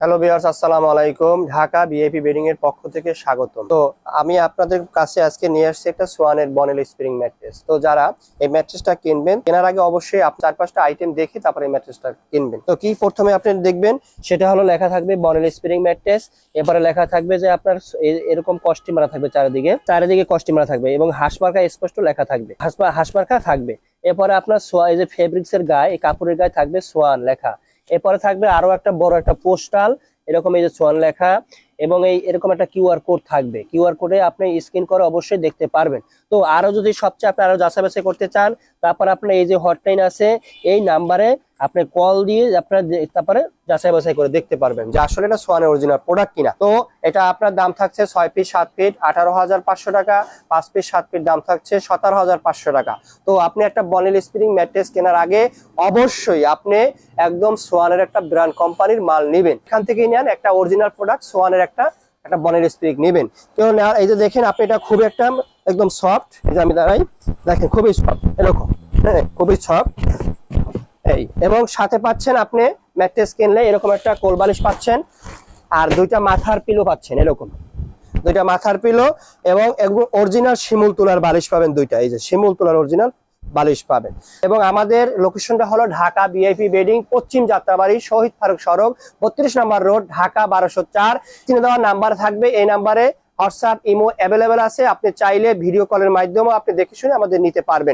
Hello viewers, আসসালামু আলাইকুম। Dhaka VIP bedding এর পক্ষ থেকে স্বাগতম। তো আমি আপনাদের কাছে আজকে নিয়ে আসছি একটা সোয়ানের বনেল স্প্রিং ম্যাট্রেস। তো যারা এই ম্যাট্রেসটা কিনবেন, কেনার আগে অবশ্যই আপনি 4-5টা আইটেম দেখে তারপরে এই ম্যাট্রেসটা কিনবেন। তো কি প্রথমে আপনি দেখবেন, সেটা হলো লেখা থাকবে বনেল স্প্রিং ম্যাট্রেস। এবারে লেখা থাকবে যে আপনার এরকম কস্টিং মারা থাকবে, চারিদিকে কস্টিং মারা থাকবে এবং হাঁসমার্কা স্পষ্ট লেখা থাকবে, হাঁসমার্কা থাকবে। এরপরে আপনার এই যে ফেব্রিক্স এর গায়ে, এই কাপড়ের গায়ে থাকবে সোয়ান লেখা। এরপরে থাকবে আরো একটা বড় একটা পোস্টাল, এরকম এই যে সোয়ান লেখা, এবং এরকম একটা কিউআর কোড থাকবে। কিউআর কোডে আপনি স্ক্যান করে অবশ্যই দেখতে পারবেন। তো আরো যদি সবচেয়ে আপনি আরো যাচাই বাছাই করতে চান, তারপর আপনার এই যে হটলাইন আছে, এই নাম্বারে আপনি কল দিয়ে আপনার তারপরে যাচাই বাছাই করে দেখতে পারবেন যে আসলে এটা সোয়ানের অরিজিনাল প্রোডাক্ট কিনা। তো এটা আপনার দাম থাকছে 6 পিস 7 ফিট 18,500 টাকা, 5 পিস 7 ফিট দাম থাকছে 17,500 টাকা। তো আপনি একটা বনেল স্প্রিং ম্যাট্রেস কেনার আগে অবশ্যই আপনি একদম সোয়ানের একটা ব্র্যান্ড কোম্পানির মাল নেবেন। এখান থেকেই নেন একটা অরিজিনাল প্রোডাক্ট, সোয়ানের একটা বনেল স্প্রিং নেবেন। তো এই যে দেখেন আপনি, এটা খুবই একটা একদম সফট, এই যে আমি দাঁড়াই, দেখেন খুবই সফট, এরকম, হ্যাঁ খুবই সফট। এই এবং সাথে পাচ্ছেন আপনি ম্যাট্রেস কিনলে এরকম একটা কোল বালিশ পাচ্ছেন, আর দুইটা মাথার পিলো পাচ্ছেন, এরকম দুইটা মাথার পিলো, এবং একদম অরিজিনাল শিমুল তুলার বালিশ পাবেন দুইটা। এই যে শিমুল তুলার অরিজিনাল বালিশ পাবেন। এবং আমাদের লোকেশনটা হলো ঢাকা ভিআইপি বেডিং, পশ্চিম যাত্রাবাড়ি, শহীদ ফারুক সড়ক, 32 নম্বর রোড, ঢাকা 1204। চিনে দেওয়ার নাম্বার থাকবে, এই নাম্বারে হোয়াটসঅ্যাপ ইমো অ্যাভেলেবেল আছে। আপনি চাইলে ভিডিও কলের মাধ্যমেও আপনি দেখে শুনে আমাদের নিতে পারবেন।